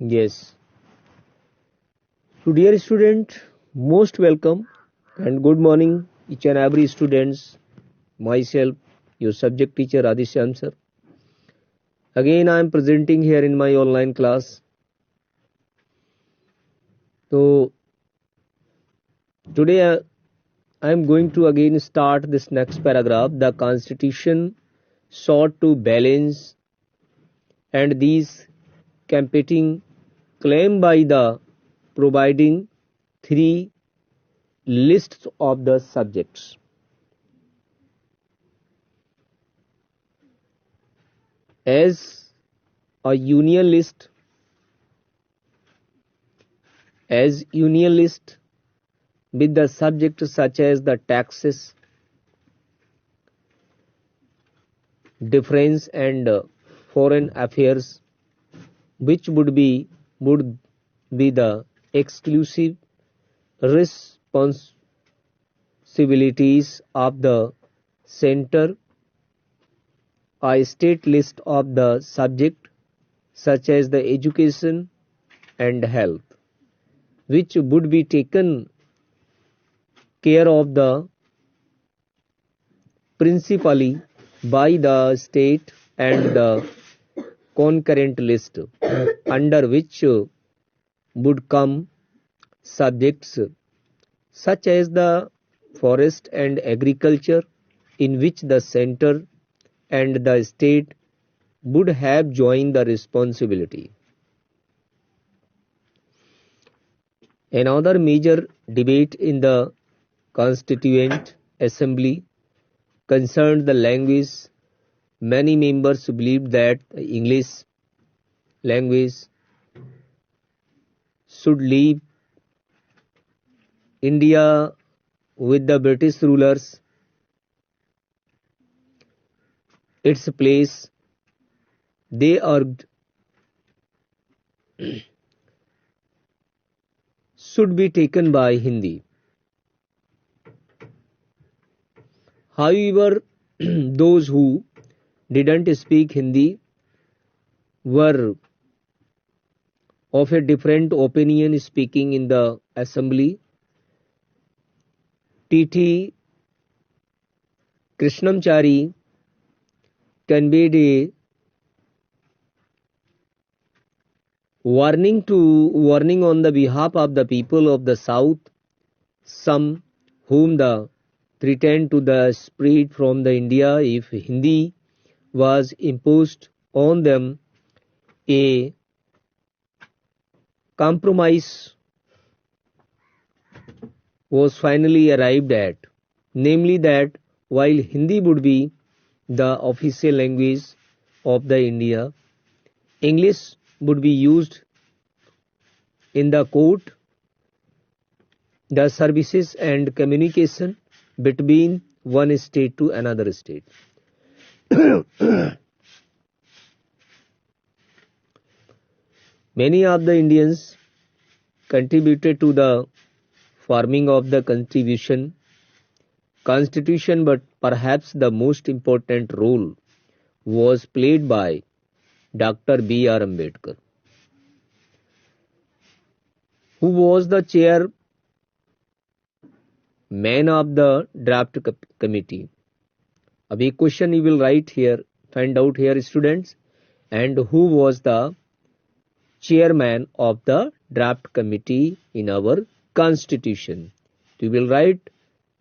Yes. So dear student, most welcome and good morning each and every students. Myself, your subject teacher Adishyam sir. Again I am presenting here in my online class. So today I am going to again start this next paragraph. The constitution sought to balance and these competing claim by the providing three lists of the subjects. As a union list, with the subjects such as the taxes, defense and foreign affairs, which would be the exclusive responsibilities of the center. A state list of the subject such as the education and health, which would be taken care of the principally by the state, and the concurrent list under which would come subjects such as the forest and agriculture, in which the center and the state would have joined the responsibility. Another major debate in the Constituent Assembly concerned the language. Many members believed that the English language should leave India with the British rulers. Its place, they argued, should be taken by Hindi. However, those who didn't speak Hindi were of a different opinion. Speaking in the assembly, T.T. Krishnamchari conveyed a warning on the behalf of the people of the South, some whom the threatened to the spread from the India if Hindi was imposed on them. A compromise was finally arrived at, namely that while Hindi would be the official language of the India, English would be used in the court, the services and communication between one state to another state. Many of the Indians contributed to the forming of the constitution, but perhaps the most important role was played by Dr. B.R. Ambedkar, who was the chairman of the draft committee. अब एक question you will write here, find out here students, and who was the chairman of the draft committee in our constitution. You will write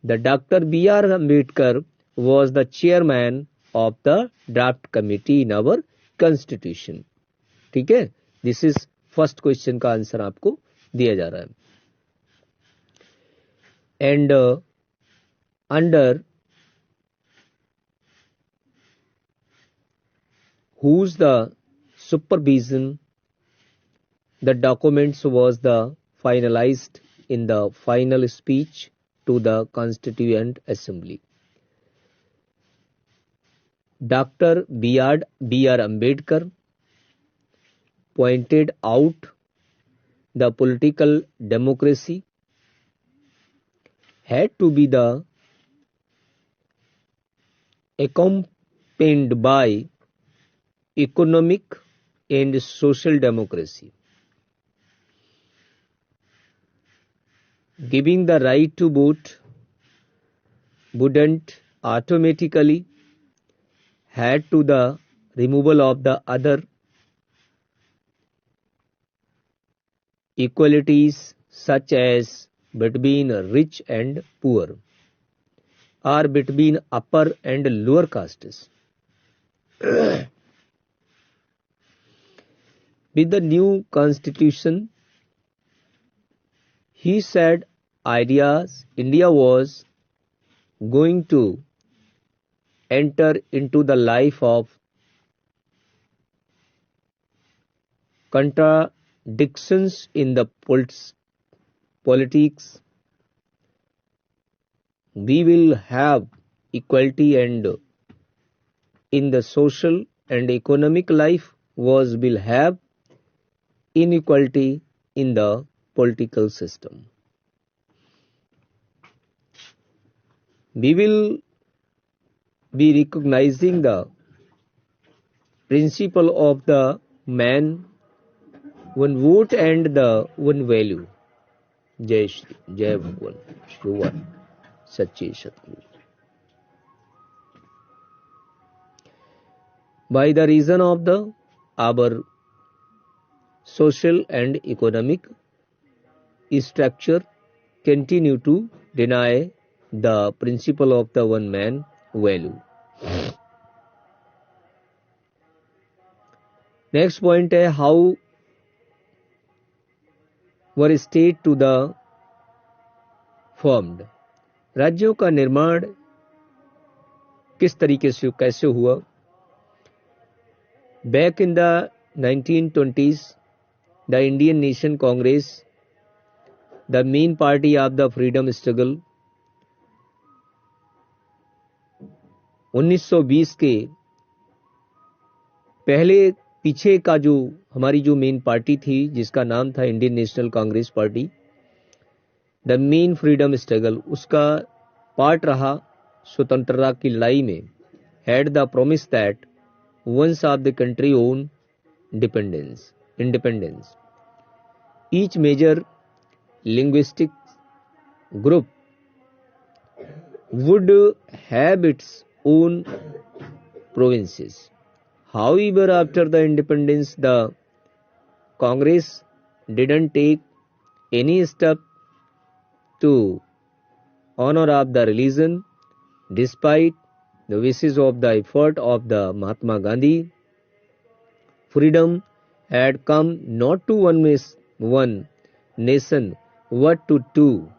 the Dr. B.R. Ambedkar was the chairman of the draft committee in our constitution. ठीक है, this is first question का answer आपको दिया जा रहा है. And under whose the supervision the documents was the finalized in the final speech to the Constituent Assembly. Dr. B.R. Ambedkar pointed out the political democracy had to be the accompanied by economic and social democracy. giving the right to vote wouldn't automatically head to the removal of the other equalities such as between rich and poor or between upper and lower castes. With the new constitution, he said India was going to enter into the life of contradictions in the politics. We will have equality and in the social and economic life will have inequality in the political system. We will be recognizing the principle of the man, one vote and the one value. Jai Shri, Jai Bhagwan, Shrivan, Sachi Satguru. By the reason of our social and economic structure continue to deny the principle of the one man value. Next point है how were state to the formed. राज्यों का निर्माण किस तरीके से कैसे हुआ? Back in the 1920s, the Indian Nation Congress, the main party of the freedom struggle, 1920 के पहले पीछे का जो हमारी जो मेन पार्टी थी जिसका नाम था Indian National Congress party, the main freedom struggle, उसका पार्ट रहा स्वतंत्रता की लड़ाई में, had the promise that once of the country own independence each major linguistic group would have its own provinces. However, after the independence, the Congress didn't take any step to honor of the religion, despite the wishes of the effort of the Mahatma Gandhi. Freedom had come not to one nation, but to two.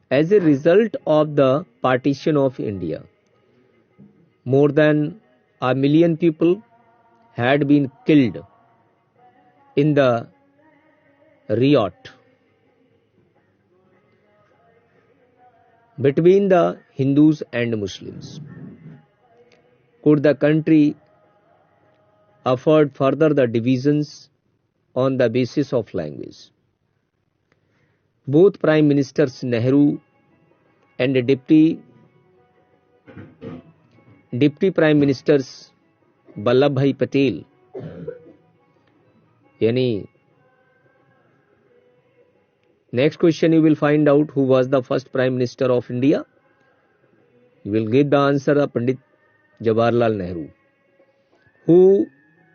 As a result of the partition of India, more than 1 million people had been killed in the riot between the Hindus and Muslims. Could the country afford further the divisions on the basis of language? Both Prime Ministers Nehru and Deputy Prime Ministers Vallabhbhai Patel, yani next question you will find out who was the first Prime Minister of India. You will give the answer of Pandit Jawaharlal Nehru. Who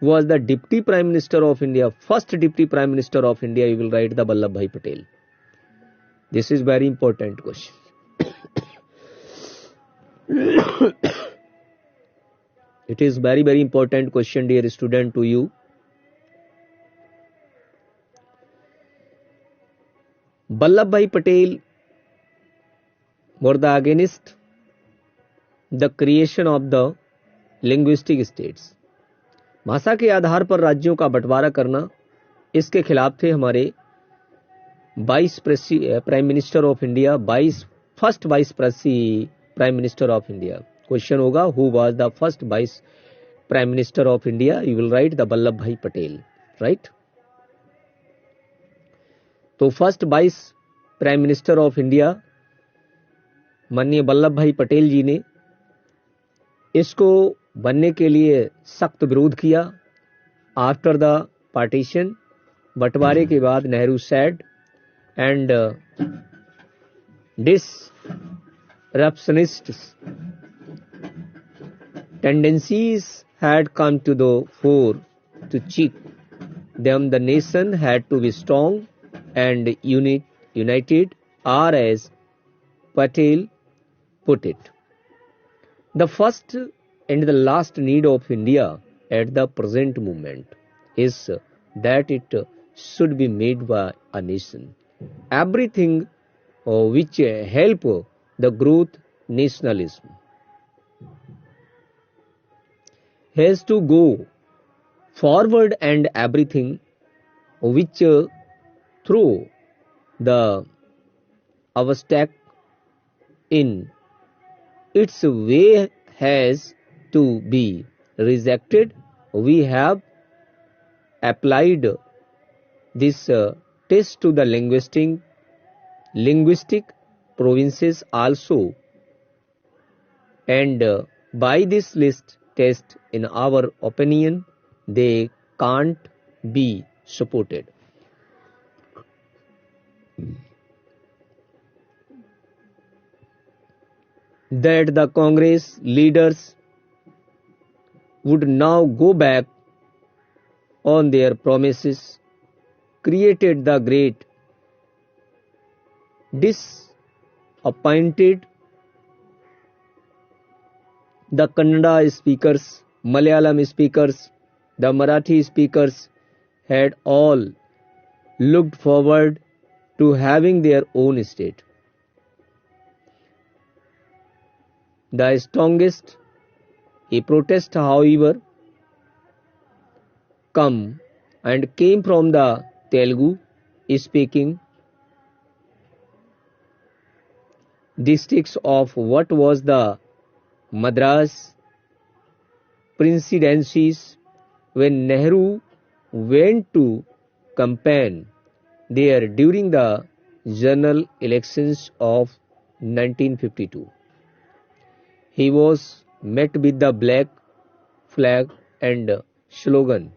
was the Deputy Prime Minister of India? First Deputy Prime Minister of India, you will write the Vallabhbhai Patel. This is very important question. It is very, very important question, dear student, to you. Vallabhbhai Patel were the against the creation of the linguistic states. भाषा के आधार पर राज्यों का बंटवारा करना, इसके खिलाफ थे हमारे 22 prime minister of India, first vice prime minister of India. Question होगा who was the first vice prime minister of India? You will write the Vallabhbhai Patel, right. तो first vice prime minister of India माननीय Vallabhbhai Patel जी ने इसको बनने के लिए सख्त विरोध किया. आफ्टर द पार्टीशन, बंटवारे के बाद Nehru said and disruptionist tendencies had come to the fore. To check them, the nation had to be strong and united, or as Patel put it, the first and the last need of India at the present moment is that it should be made by a nation. Everything which help the growth nationalism has to go forward, and everything which through the obstacle in its way has to be rejected. We have applied this test to the linguistic provinces also, and by this list test, in our opinion, they can't be supported. That the Congress leaders would now go back on their promises created the great disappointed. The Kannada speakers, Malayalam speakers, the Marathi speakers had all looked forward to having their own state. The strongest a protest, however, came from the Telugu speaking districts of what was the Madras presidencies when Nehru went to campaign there during the general elections of 1952. He was met with the black flag and slogan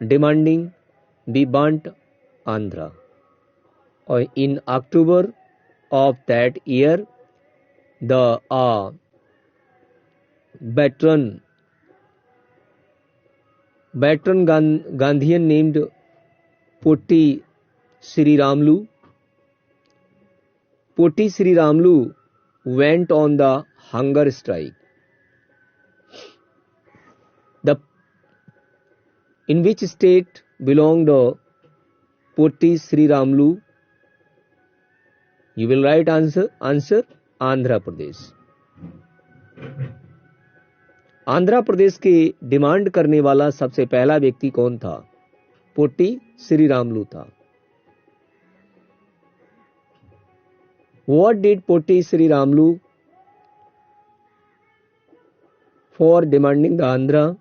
demanding be burnt Andhra. In October of that year, the veteran Gandhian named Potti Sri Ramlu went on the hunger strike. In which state belonged Potti Sri Ramlu? You will write answer Andhra Pradesh. Andhra Pradesh की demand करने वाला सबसे पहला व्यक्ति कौन था? Potty Shri Ramulu था. What did Potti Sri Ramlu for demanding the Andhra?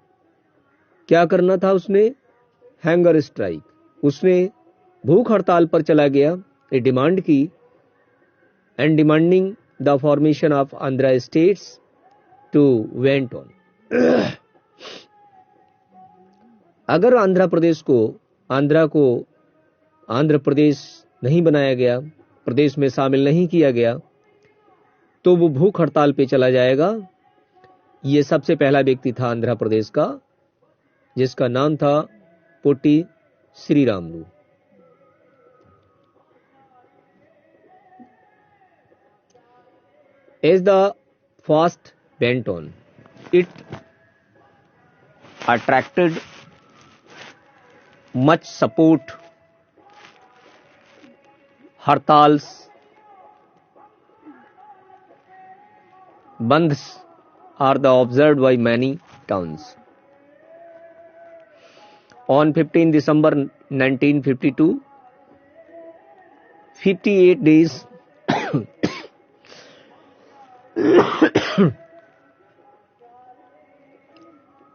क्या करना था उसने? Hunger strike. उसने भूख हड़ताल पर चला गया, ये डिमांड की, and demanding the formation of Andhra states to went on. अगर आंध्र प्रदेश नहीं बनाया गया, प्रदेश में शामिल नहीं किया गया, तो वो भूख हड़ताल पे चला जाएगा. ये सबसे पहला व्यक्ति था आंध्र प्रदेश का, जिसका नाम था potty Shri Ramulu. As the fast went on, it attracted much support. Hartals, bandhs are the observed by many towns. On 15 December 1952, 58 days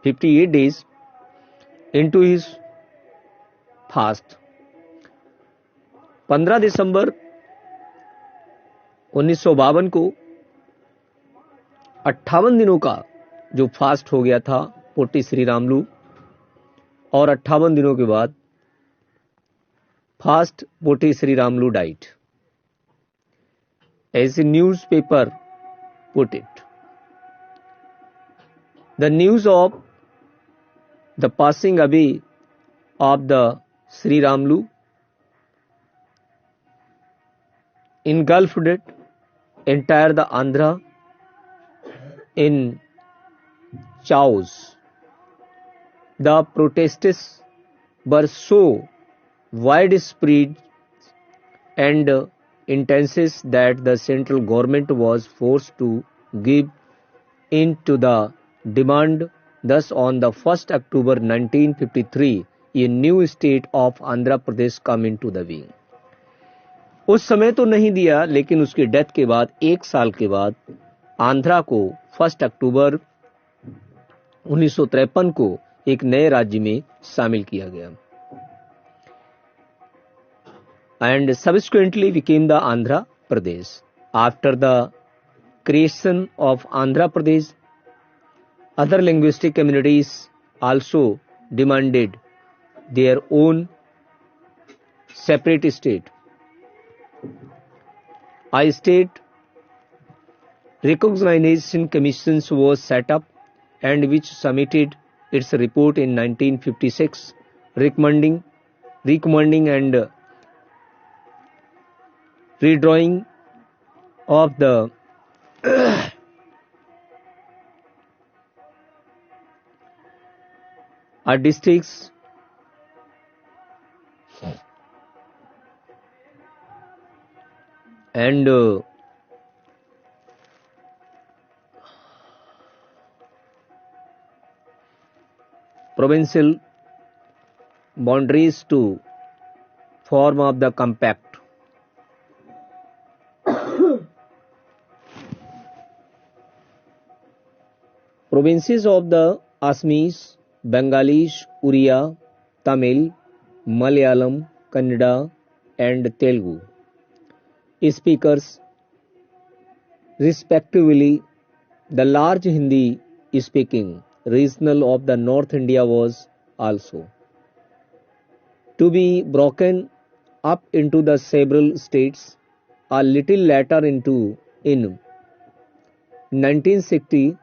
58 days into his fast, 15 दिसंबर 1952 को 58 दिनों का जो फास्ट हो गया था पोट्टी श्री रामलू, और 58 दिनों के बाद Fast Poti Sri Ramlu died. As a newspaper put it, the news of the passing away of the Sri Ramlu engulfed entire the Andhra in chaos. The protests were so widespread and intense that the central government was forced to give in to the demand. Thus, on the 1st October 1953, a new state of Andhra Pradesh come into the being. उस समय तो नहीं दिया, लेकिन उसकी death के बाद 1 साल के बाद आंध्रा को 1 अक्टूबर 1953 को एक नए राज्य में शामिल किया गया. And subsequently became the Andhra Pradesh. After the creation of Andhra Pradesh, other linguistic communities also demanded their own separate state. A state recognition commission was set up and which submitted its report in 1956 recommending and redrawing of the districts and provincial boundaries to form of the compact. Provinces of the Assamese, Bengalis, Uriya, Tamil, Malayalam, Kannada and Telugu speakers respectively. The large Hindi speaking regional of the North India was also to be broken up into the several states. A little later in 1960,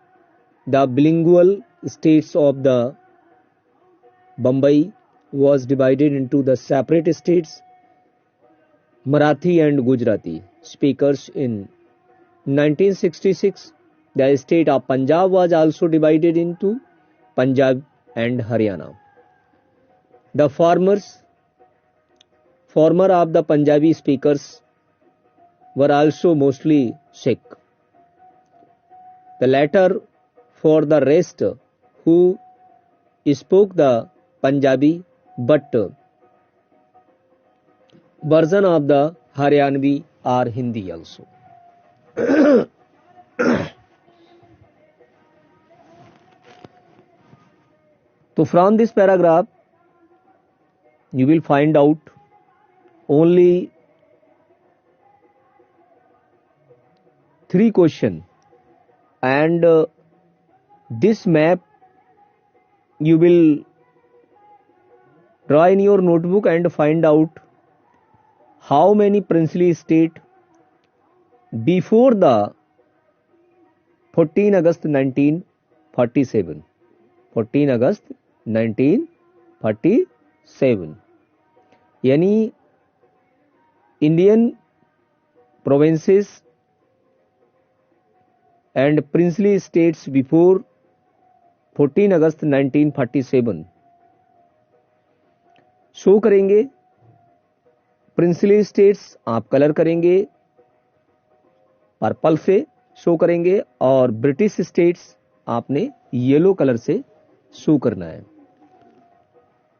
the bilingual states of the Bombay was divided into the separate states Marathi and Gujarati speakers. In 1966, the state of Punjab was also divided into Punjab and Haryana. The former of the Punjabi speakers were also mostly Sikh. The latter for the rest who spoke the Punjabi but version of the Haryanvi or Hindi also. So from this paragraph you will find out only 3 questions and this map you will draw in your notebook and find out how many princely states before the 14 August 1947. 14 August 1947 यानी Indian provinces and princely states before 14 August 1947 show करेंगे. Princely states आप colour करेंगे purple से show करेंगे और British states आपने yellow colour से show करना है.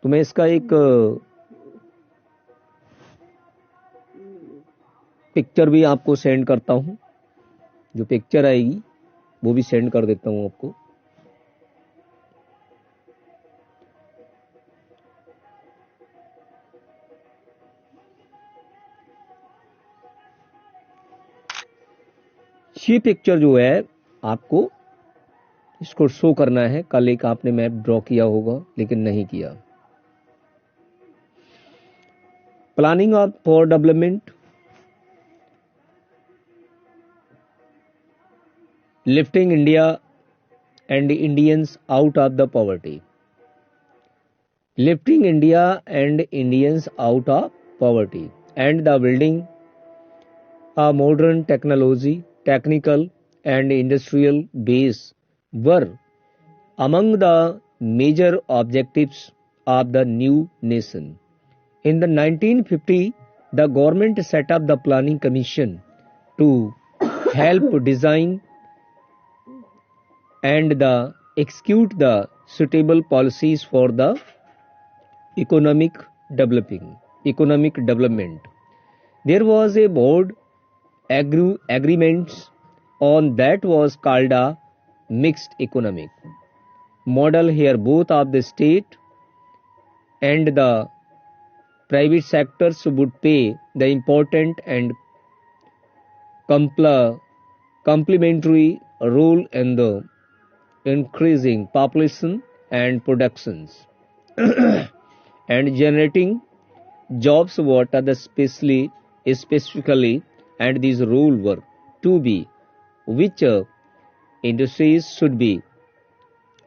तो मैं इसका एक पिक्चर भी आपको सेंड करता हूं. जो पिक्चर आएगी वो भी सेंड कर देता हूं आपको. ये पिक्चर जो है आपको इसको शो करना है. कल एक आपने मैप ड्रॉ किया होगा लेकिन नहीं किया. Planning for development, lifting India and Indians out of the poverty. Lifting India and Indians out of poverty and the building a modern technical and industrial base were among the major objectives of the new nation. In the 1950, the government set up the Planning Commission to help design and execute the suitable policies for the economic economic development. There was a board agreements on that was called a mixed economic model. Here both of the state and the private sectors would play the important and complementary role in the increasing population and productions and generating jobs what are the specifically, and these rules were to be which industries should be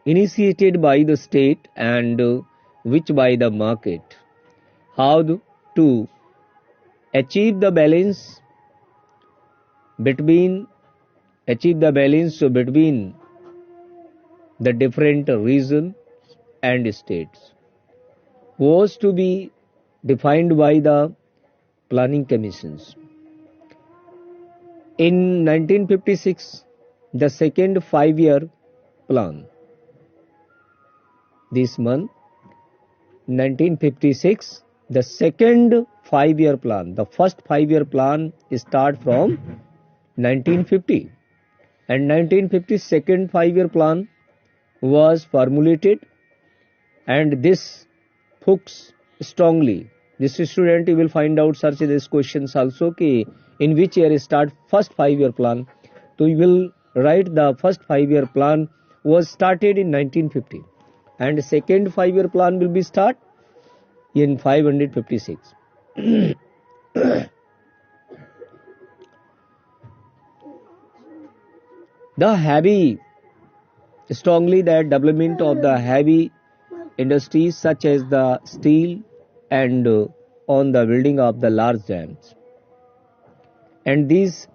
initiated by the state and which by the market. How to achieve the balance between the different regions and states was to be defined by the planning commissions. In 1956, the second 5-year plan. This month, 1956, the second 5-year plan. The first 5-year plan start from 1950, and 1950 second 5-year plan was formulated, and this focus strongly. This student you will find out search these questions also कि in which year start first 5-year plan. So you will write the first 5-year plan was started in 1950 and second 5-year plan will be start in 556. The heavy strongly that development of the heavy industries such as the steel and on the building of the large dams, and these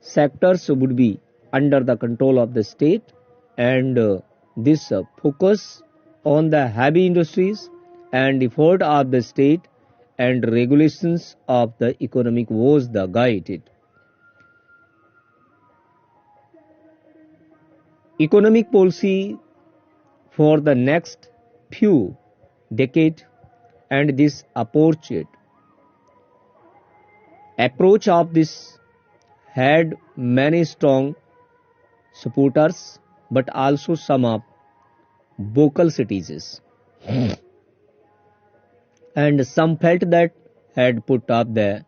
sectors would be under the control of the state, and this focus on the heavy industries and effort of the state and regulations of the economic was the guided economic policy for the next few decades, and this approach of this had many strong supporters but also some of vocal critics, and some felt that had put up the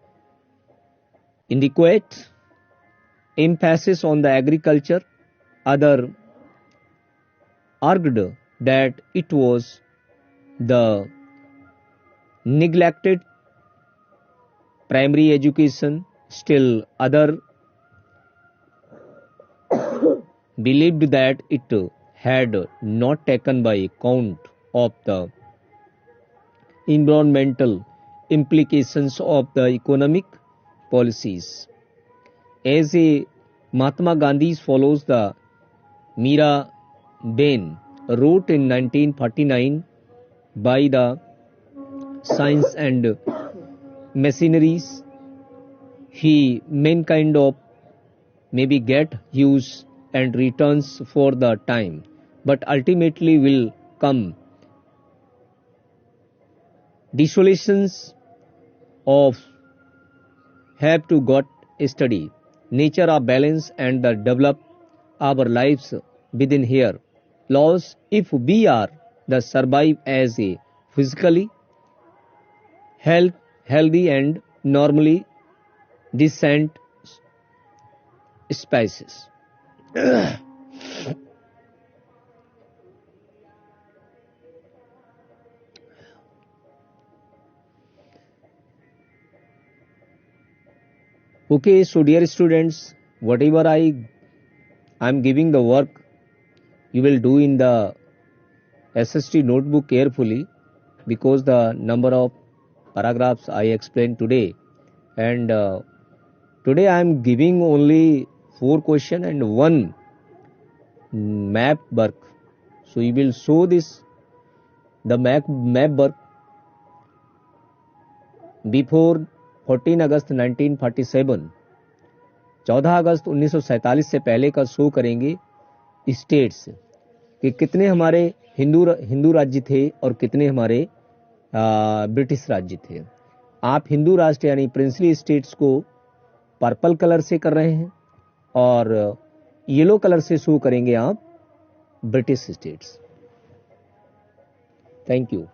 inadequate emphasis on the agriculture. Other argued that it was the neglected primary education. Still other believed that it had not taken by account of the environmental implications of the economic policies. As a Mahatma Gandhi follows the Mira Bain wrote in 1949 by the science and machineries, he mankind of maybe get use and returns for the time, but ultimately will come desolations of have to got study nature of balance and the develop our lives within here laws if we are the survive as a physically healthy and normally decent species. Okay, so dear students, whatever I'm giving the work, you will do in the SST notebook carefully, because the number of paragraphs I explained today, and today I am giving only 4 questions and 1 map work. So you will show this the map work before 14 अगस्त 1947, 14 अगस्त 1947 से पहले का show करेंगे states कि कितने हमारे हिंदू राज्य थे और कितने हमारे ब्रिटिश राज्य थे। आप हिंदू राष्ट्र यानी प्रिंसली स्टेट्स को पर्पल कलर से कर रहे हैं और येलो कलर से शो करेंगे आप ब्रिटिश स्टेट्स। Thank you.